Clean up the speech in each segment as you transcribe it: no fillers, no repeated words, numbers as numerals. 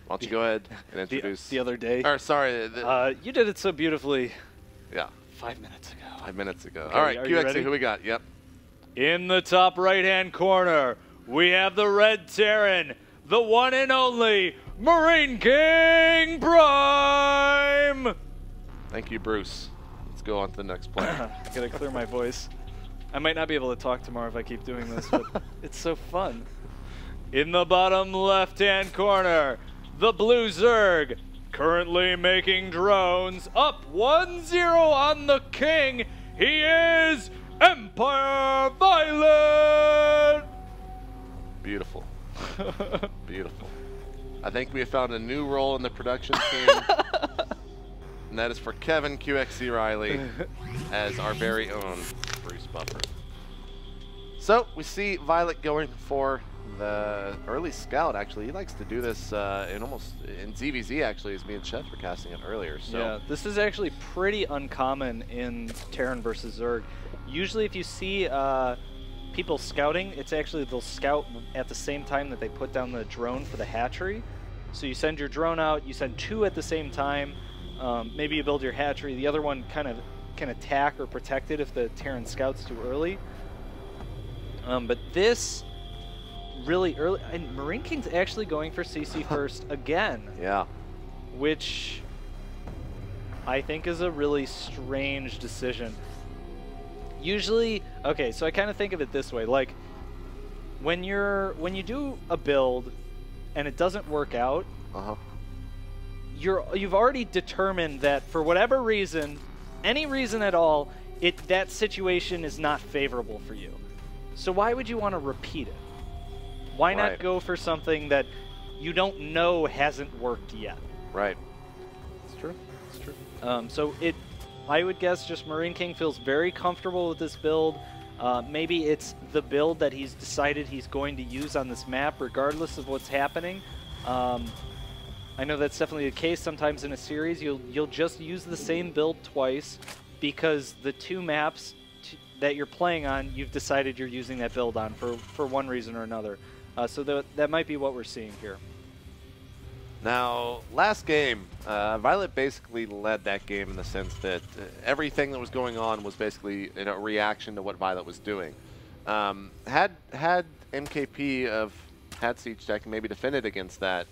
Why don't you go ahead and introduce the other day. Or sorry, you did it so beautifully. Yeah. 5 minutes ago. 5 minutes ago. Okay, all right, are you ready? QXC, who we got? Yep. In the top right-hand corner, we have the Red Terran, the one and only Marineking Prime. Thank you, Bruce. Let's go on to the next player. I gotta clear my voice. I might not be able to talk tomorrow if I keep doing this, but it's so fun. In the bottom left-hand corner, the Blue Zerg, currently making drones, up 1-0 on the King. He is Empire Violet. Beautiful. Beautiful. I think we have found a new role in the production team, and that is for Kevin QXC Riley as our very own Bruce Buffer. So we see Violet going for the early scout. Actually, he likes to do this in ZVZ. Actually, as me and Chet were casting it earlier. So yeah, this is actually pretty uncommon in Terran versus Zerg. Usually, if you see people scouting, it's actually they'll scout at the same time that they put down the drone for the hatchery. So you send your drone out, you send 2 at the same time. Maybe you build your hatchery. The other one kind of can attack or protect it if the Terran scout's too early. But this really early, and Marineking's actually going for CC first again. Yeah. Which I think is a really strange decision. Usually, okay, so I kind of think of it this way, like when you do a build and it doesn't work out, you've already determined that for whatever reason, any reason at all, that situation is not favorable for you. So why would you want to repeat it? Why not go for something that you don't know hasn't worked yet? Right. It's true. It's true. So I would guess just Marineking feels very comfortable with this build. Maybe it's the build that he's decided he's going to use on this map regardless of what's happening. I know that's definitely the case. Sometimes in a series you'll just use the same build twice because the 2 maps that you're playing on, you've decided you're using that build on for one reason or another. So that might be what we're seeing here. Now, last game, Violet basically led that game in the sense that everything that was going on was basically in a reaction to what Violet was doing. Had MKP had Siege Tech maybe defended against that,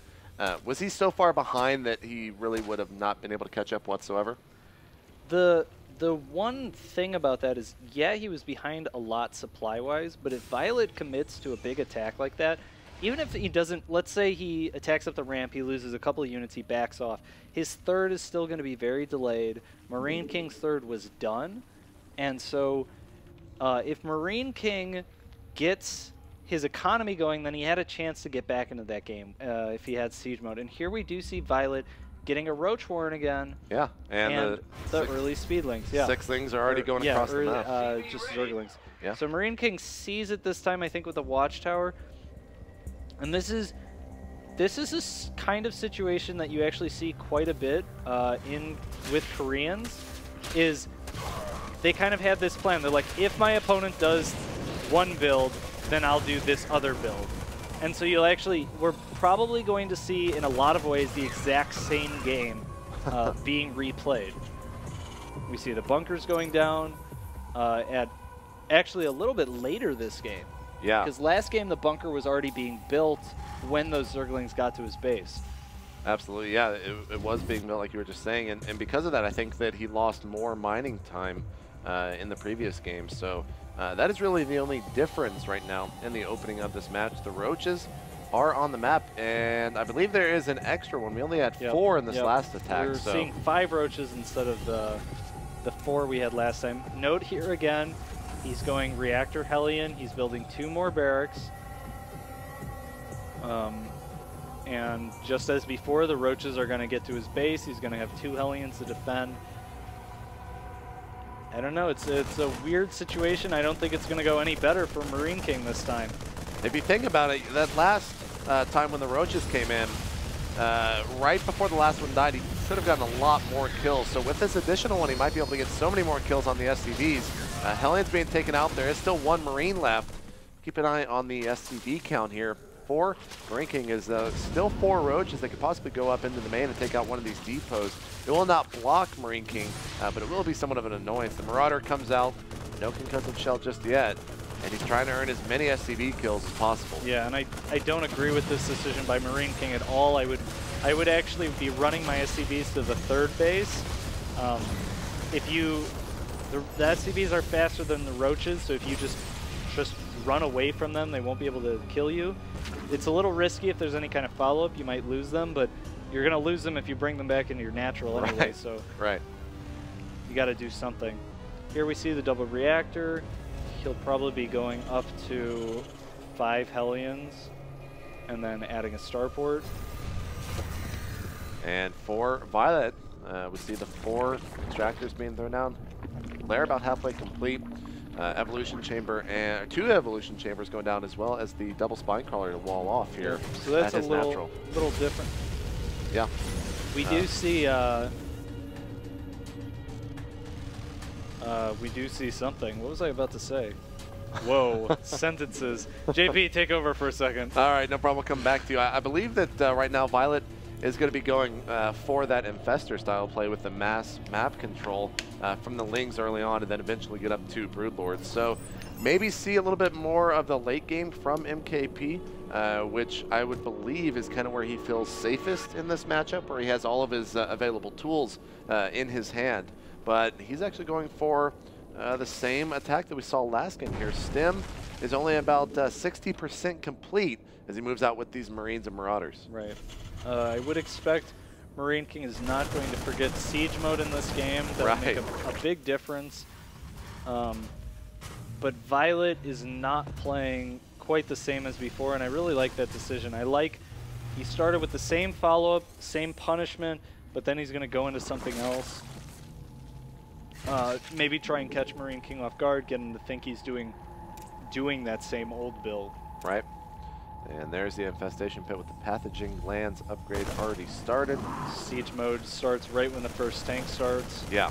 was he so far behind that he really would have not been able to catch up whatsoever? The one thing about that is, yeah, he was behind a lot supply-wise, but if Violet commits to a big attack like that, even if he doesn't, let's say he attacks up the ramp, he loses a couple of units, he backs off, his third is still going to be very delayed. Marineking's third was done, and so if Marineking gets his economy going, then he had a chance to get back into that game if he had siege mode. And here we do see Violet getting a Roach Warren again. Yeah, and the early speedlings. Yeah, 6 things are already going across the map. Just Zerglings. Yeah. So Marineking sees it this time, I think, with the Watchtower. And this is a kind of situation that you actually see quite a bit with Koreans. Is they kind of have this plan. They're like, if my opponent does one build, then I'll do this other build. And so we're probably going to see, in a lot of ways, the exact same game being replayed. We see the bunkers going down at actually a little bit later this game. Yeah. Because last game, the bunker was already being built when those Zerglings got to his base. Absolutely, yeah. It was being built, like you were just saying. And because of that, I think that he lost more mining time in the previous game. So that is really the only difference right now in the opening of this match. The Roaches are on the map, and I believe there is an extra one. We only had 4 in this last attack. We're seeing 5 Roaches instead of the 4 we had last time. Note here again, he's going Reactor Hellion. He's building 2 more barracks. And just as before, the Roaches are going to get to his base. He's going to have 2 Hellions to defend. I don't know. It's a weird situation. I don't think it's going to go any better for Marineking this time. If you think about it, that last time when the Roaches came in, right before the last one died, he should have gotten a lot more kills. So with this additional one, he might be able to get so many more kills on the SCVs. Hellions being taken out. There is still 1 Marine left. Keep an eye on the SCV count here. for Marineking is still 4 roaches that could possibly go up into the main and take out one of these depots. It will not block Marineking, but it will be somewhat of an annoyance. The Marauder comes out, no concussive shell just yet, and he's trying to earn as many SCV kills as possible. Yeah, and I don't agree with this decision by Marineking at all. I would actually be running my SCVs to the 3rd base. The SCVs are faster than the roaches, so if you just run away from them, they won't be able to kill you. It's a little risky if there's any kind of follow-up. You might lose them, but you're going to lose them if you bring them back into your natural anyway, so you got to do something. Here we see the double reactor. He'll probably be going up to 5 Hellions and then adding a starport. And for Violet, we see the 4 extractors being thrown down. Lair about halfway complete. Evolution chamber and 2 evolution chambers going down, as well as the double spine crawler to wall off here. So that's a little different. Yeah. We do see something. What was I about to say? Whoa, sentences. JP, take over for a second. All right, no problem. We'll come back to you. I believe that right now Violet is going to be going for that Infestor style play with the mass map control from the Lings early on, and then eventually get up to Broodlords. So maybe see a little bit more of the late game from MKP, which I would believe is kind of where he feels safest in this matchup, where he has all of his available tools in his hand. But he's actually going for the same attack that we saw last game here. Stim is only about 60% complete as he moves out with these Marines and Marauders. Right. I would expect Marineking is not going to forget siege mode in this game. That will make a big difference. But Violet is not playing quite the same as before, and I really like that decision. He started with the same follow-up, same punishment, but then he's going to go into something else. Maybe try and catch Marineking off guard, get him to think he's doing that same old build. Right. And there's the infestation pit with the pathogen glands upgrade already started. Siege mode starts right when the first tank starts. Yeah.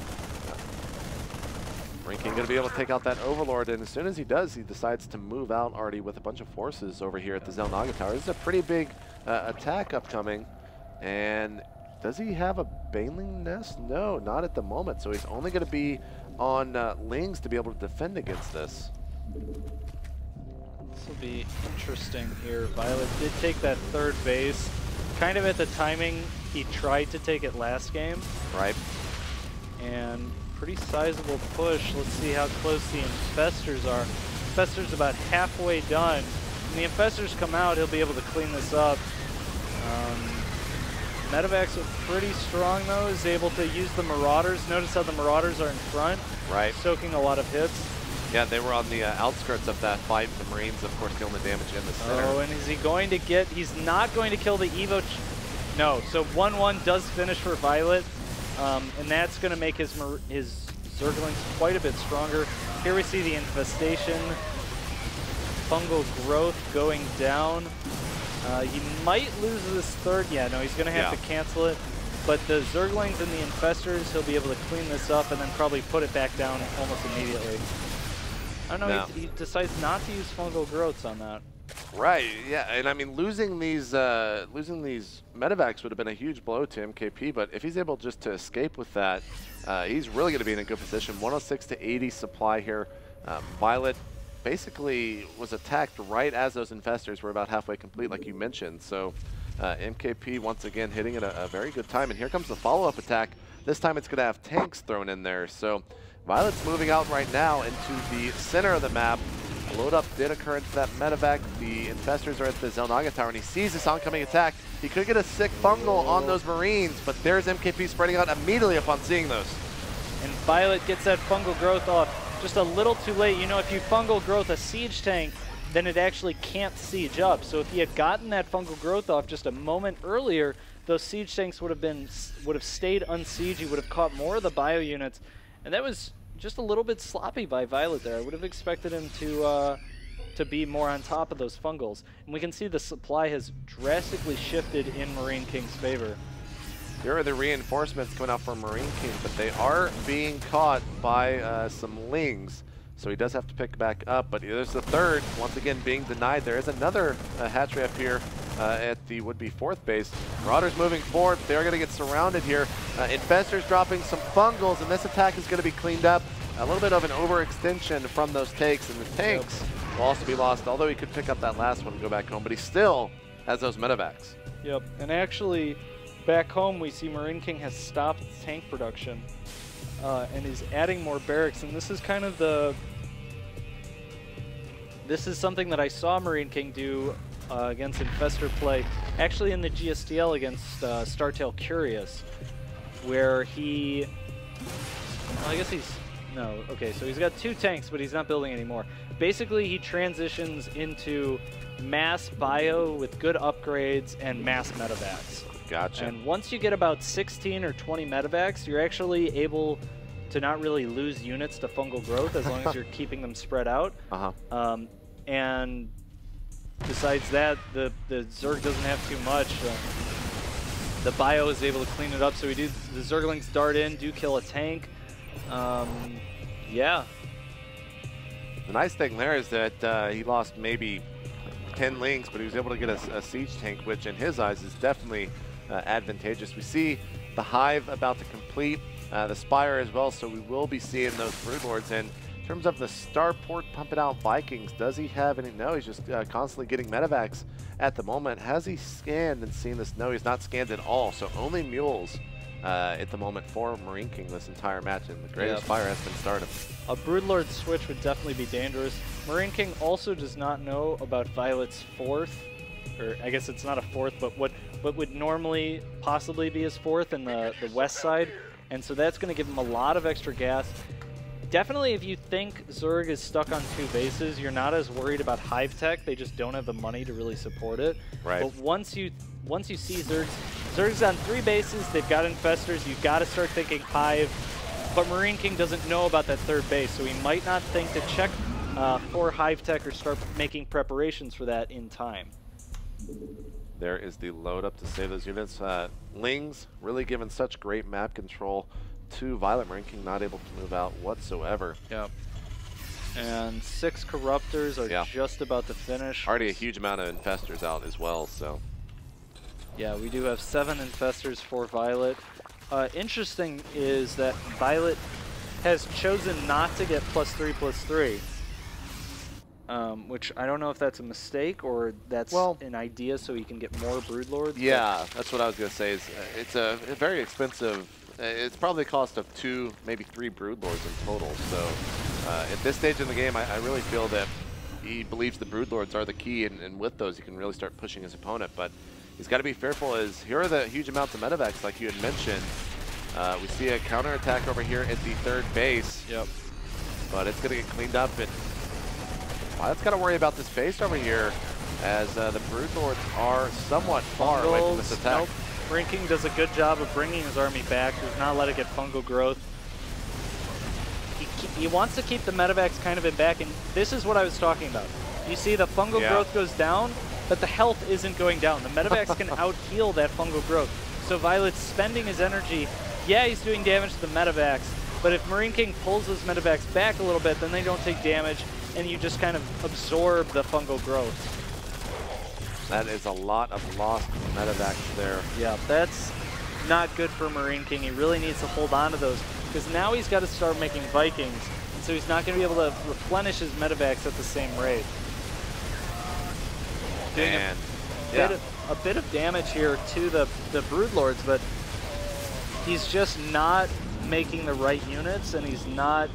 Marineking going to be able to take out that Overlord, and as soon as he does, he decides to move out already with a bunch of forces over here at the Xel'Naga Tower. This is a pretty big attack upcoming, and does he have a Baneling nest? No, not at the moment, so he's only going to be on Lings to be able to defend against this. This will be interesting here. Violet did take that 3rd base, kind of at the timing he tried to take it last game. Right. And pretty sizable push. Let's see how close the Infestors are. Infestors about halfway done. When the Infestors come out, he'll be able to clean this up. Medevacs are pretty strong though, is able to use the Marauders. Notice how the Marauders are in front, soaking a lot of hits. Yeah, they were on the outskirts of that fight. The Marines, of course, dealing the damage in the center. Oh, and is he going to get... He's not going to kill the Evo... No, so 1-1 does finish for Violet, and that's going to make his Zerglings quite a bit stronger. Here we see the Infestation. Fungal Growth going down. He might lose this 3rd. Yeah, no, he's going to have to cancel it. But the Zerglings and the Infestors, he'll be able to clean this up and then probably put it back down almost immediately. I don't know, he decides not to use Fungal Growths on that. Right, yeah, and I mean, losing these medevacs would have been a huge blow to MKP, but if he's able just to escape with that, he's really going to be in a good position. 106 to 80 supply here. Violet basically was attacked right as those Infestors were about halfway complete, like you mentioned. So MKP once again hitting it a very good time, and here comes the follow-up attack. This time it's going to have tanks thrown in there. So Violet's moving out right now into the center of the map. A load up did occur into that medevac. The Infestors are at the Xel'Naga Tower, and he sees this oncoming attack. He could get a sick fungal on those Marines, but there's MKP spreading out immediately upon seeing those. And Violet gets that Fungal Growth off just a little too late. You know, if you Fungal Growth a siege tank, then it actually can't siege up. So if he had gotten that Fungal Growth off just a moment earlier, those siege tanks would have stayed unsieged. He would have caught more of the bio units, and that was just a little bit sloppy by Violet there. I would have expected him to be more on top of those fungals. And we can see the supply has drastically shifted in Marineking's favor. Here are the reinforcements coming out from Marineking, but they are being caught by some Lings. so he does have to pick back up. But there's the third, once again being denied. There is another hatchery up here at the would-be fourth base. Marauders moving forward. They're going to get surrounded here. Infestors dropping some fungals, and this attack is going to be cleaned up. A little bit of an overextension from those takes, and the tanks will also be lost, although he could pick up that last one and go back home, but he still has those medevacs. Yep, and actually, back home we see Marineking has stopped tank production and is adding more barracks, and this is kind of this is something that I saw Marineking do against Infestor play, actually in the GSTL against Startail Curious, where he, well, I guess he's, no, okay, so he's got 2 tanks, but he's not building anymore. Basically, he transitions into mass bio with good upgrades and mass medevacs. Gotcha. And once you get about 16 or 20 medevacs, you're actually able to not really lose units to fungal growth as long as you're keeping them spread out. And besides that, the Zerg doesn't have too much. The bio is able to clean it up, so the Zerglings dart in, do kill a tank. Yeah. The nice thing there is that he lost maybe 10 links, but he was able to get a siege tank, which in his eyes is definitely advantageous. We see the Hive about to complete, the Spire as well, so we will be seeing those Broodlords. And in terms of the Starport pumping out Vikings, does he have any? No, he's just constantly getting medevacs at the moment. Has he scanned and seen this? No, he's not scanned at all, so only mules at the moment for Marineking this entire match, and the greatest fire has been started. A Broodlord switch would definitely be dangerous. Marineking also does not know about Violet's 4th, or I guess it's not a 4th, but what would normally possibly be his 4th in the west side, and so that's going to give him a lot of extra gas. Definitely, if you think Zerg is stuck on 2 bases, you're not as worried about Hive Tech. They just don't have the money to really support it. Right. But once you see Zerg's on 3 bases, they've got Infestors, you've got to start thinking Hive. But Marineking doesn't know about that 3rd base, so he might not think to check for Hive Tech or start making preparations for that in time. There is the load up to save those units. Lings really given such great map control to Violet. Marineking not able to move out whatsoever. Yep. And 6 Corruptors are just about to finish. Already a huge amount of Infestors out as well, so. Yeah, we do have 7 Infestors for Violet. Interesting is that Violet has chosen not to get +3/+3, which I don't know if that's a mistake or that's an idea so he can get more Broodlords. Yeah, that's what I was going to say. Is it's a very expensive. It's probably a cost of 2, maybe 3 Broodlords in total. So at this stage in the game, I really feel that he believes the Broodlords are the key, and with those, he can really start pushing his opponent. But he's got to be fearful, as here are the huge amounts of medevacs, like you had mentioned. We see a counterattack over here at the 3rd base. Yep. But it's going to get cleaned up. And Violet's got to worry about this base over here, as the Broodlords are somewhat far away from this attack. Nope. Marineking does a good job of bringing his army back. Does not let it get fungal growth. He wants to keep the medevacs kind of in back, and this is what I was talking about. You see the fungal growth goes down, but the health isn't going down. The medevacs can out-heal that fungal growth. So Violet's spending his energy. Yeah, he's doing damage to the medevacs, but if Marineking pulls those medevacs back a little bit, then they don't take damage, and you just kind of absorb the fungal growth. That is a lot of lost medevacs there. Yeah, that's not good for Marineking. He really needs to hold on to those, because now he's got to start making Vikings, and so he's not going to be able to replenish his medevacs at the same rate. Doing a bit of damage here to the Broodlords, but he's just not making the right units, and he's not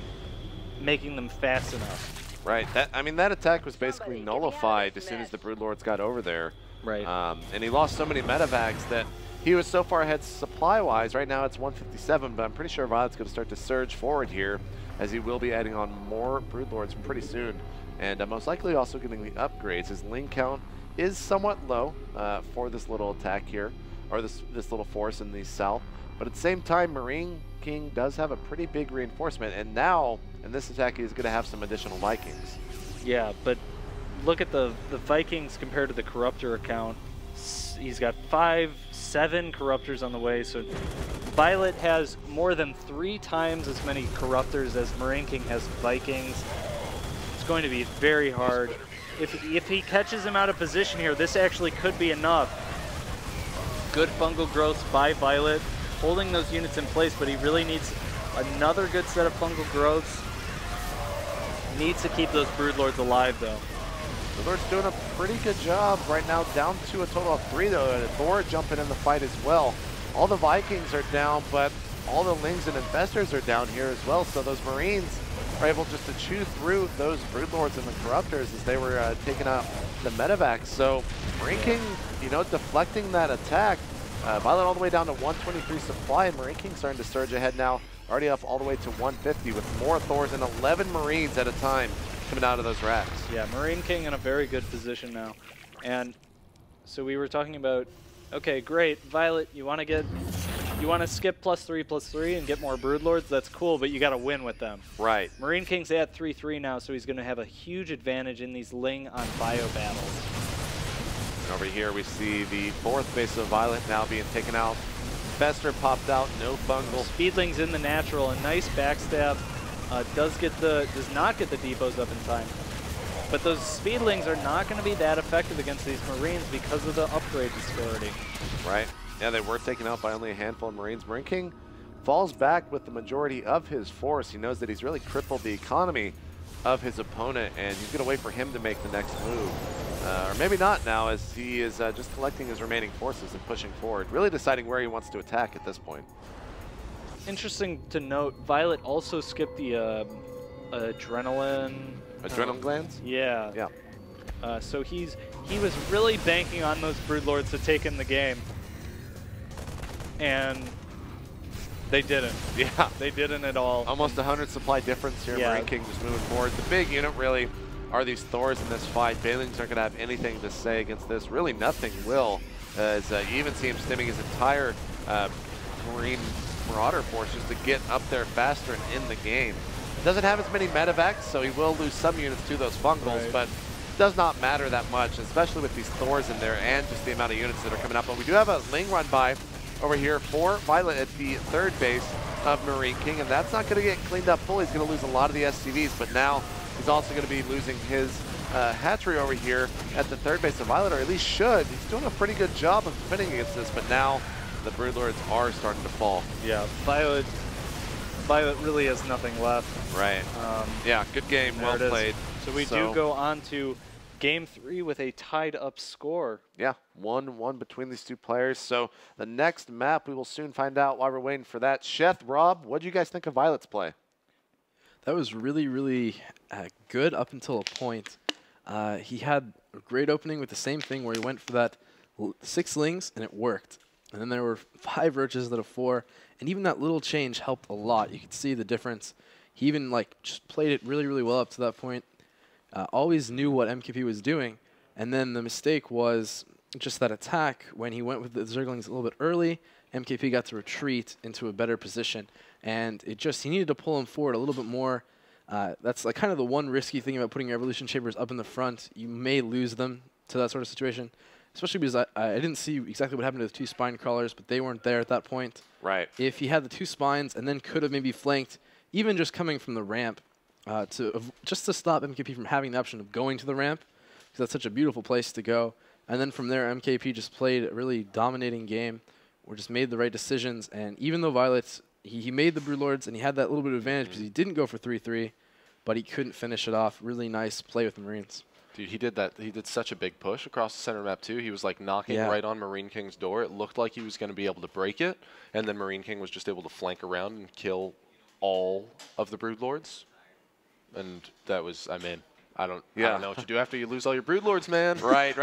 making them fast enough. Right. That attack was basically nullified as soon as the Broodlords got over there. Right. And he lost so many medevacs that he was so far ahead supply-wise. Right now it's 157, but I'm pretty sure Violet's going to start to surge forward here, as he will be adding on more Broodlords pretty soon. And most likely also getting the upgrades. His Ling count is somewhat low for this little attack here, or this little force in the south. But at the same time, Marineking does have a pretty big reinforcement, and now in this attack he's going to have some additional Vikings. Yeah, but look at the Vikings compared to the Corruptor account. He's got 7 Corruptors on the way, so Violet has more than 3 times as many Corruptors as Marineking has Vikings. It's going to be very hard. If he catches him out of position here, this actually could be enough. Good fungal growths by Violet, holding those units in place, but he really needs another good set of fungal growths. Needs to keep those Broodlords alive, though. Broodlord's doing a pretty good job right now, down to a total of 3, though, and Thor jumping in the fight as well. All the Vikings are down, but all the Lings and Infestors are down here as well, so those Marines are able just to chew through those Broodlords and the Corruptors as they were taking out the Medivacs. So Marineking, you know, deflecting that attack. Violet all the way down to 123 supply, and Marineking starting to surge ahead now, already up all the way to 150 with more Thors and 11 Marines at a time coming out of those racks. Yeah, Marineking in a very good position now. And so we were talking about, okay, great, Violet, you want to skip +3/+3 and get more Broodlords, that's cool, but you got to win with them. Right. Marineking's at 3/3 now, so he's going to have a huge advantage in these Ling on bio battles. And over here we see the 4th base of Violet now being taken out. Fester popped out, no fungal. Speedling's in the natural, a nice backstab. Does not get the depots up in time. But those Speedlings are not going to be that effective against these Marines because of the upgrade disparity. Right. Yeah, they were taken out by only a handful of Marines. Marineking falls back with the majority of his force. He knows that he's really crippled the economy of his opponent, and he's going to wait for him to make the next move. Or maybe not now, as he is just collecting his remaining forces and pushing forward, really deciding where he wants to attack at this point. Interesting to note, Violet also skipped the adrenaline glands? Yeah. Yeah. So he was really banking on those Broodlords to take in the game. And they didn't. Yeah. They didn't at all. Almost 100 supply difference here. Yeah. Marineking just moving forward. The big unit really are these Thors in this fight. Banelings aren't going to have anything to say against this. Really nothing will. As you even see him stemming his entire Marine Marauder force just to get up there faster and in the game. Doesn't have as many medevacs, so he will lose some units to those fungals, but does not matter that much, especially with these Thors in there and just the amount of units that are coming up. But we do have a Ling run by over here for Violet at the 3rd base of Marineking, and that's not going to get cleaned up fully. He's going to lose a lot of the SCVs, but now he's also going to be losing his hatchery over here at the 3rd base of Violet, or at least should. He's doing a pretty good job of defending against this, but now the Broodlords are starting to fall. Yeah, Violet really has nothing left. Right. Yeah, good game, well played. So we do go on to Game 3 with a tied up score. Yeah, 1-1 between these two players. So the next map, we will soon find out while we're waiting for that. Sheth, Rob, what do you guys think of Violet's play? That was really, really good up until a point. He had a great opening with the same thing where he went for that 6 Lings, and it worked. And then there were 5 Roaches instead of 4, and even that little change helped a lot. You could see the difference. He even just played it really, really well up to that point. Always knew what MKP was doing, and then the mistake was just that attack when he went with the Zerglings a little bit early. MKP got to retreat into a better position, and he needed to pull him forward a little bit more. That's like kind of the one risky thing about putting your Evolution Chambers up in the front. You may lose them to that sort of situation. Especially because I didn't see exactly what happened to the 2 spine crawlers, but they weren't there at that point. Right. If he had the 2 spines and then could have maybe flanked, even just coming from the ramp, just to stop MKP from having the option of going to the ramp, because that's such a beautiful place to go. And then from there, MKP just played a really dominating game, or just made the right decisions. And even though Violet, he made the Broodlords and he had that little bit of advantage because he didn't go for 3-3, but he couldn't finish it off. Really nice play with the Marines. Dude, he did that. He did such a big push across the center map too. He was like knocking right on Marineking's door. It looked like he was going to be able to break it, and then Marineking was just able to flank around and kill all of the Broodlords. And that was, I mean, I don't know what you do after you lose all your Broodlords, man. Right.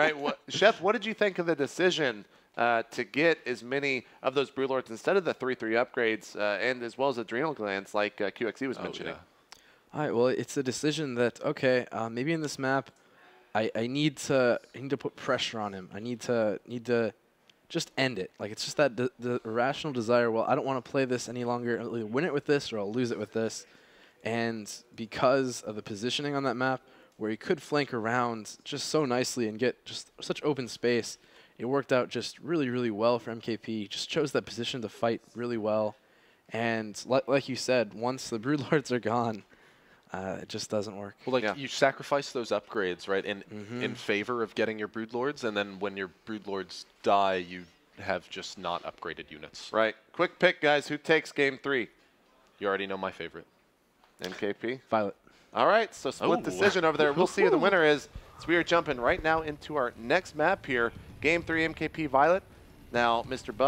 Chef, what did you think of the decision to get as many of those Broodlords instead of the 3-3 upgrades, and as well as adrenal glands like QXE was mentioning? All right. Well, it's a decision that maybe in this map, I need to put pressure on him. I need to just end it. Like, it's just that the irrational desire. Well, I don't want to play this any longer. I'll either win it with this or I'll lose it with this. And because of the positioning on that map, where he could flank around just so nicely and get just such open space, it worked out just really, really well for MKP. He just chose that position to fight really well. And like you said, once the Broodlords are gone, It just doesn't work. Well, like you sacrifice those upgrades, right, in favor of getting your Broodlords, and then when your Broodlords die, you have just not upgraded units. Right. Quick pick, guys. Who takes game 3? You already know my favorite. MKP? Violet. All right, so split decision over there. We'll see who the winner is. So we are jumping right now into our next map here. Game 3 MKP Violet. Now, Mr. Buff.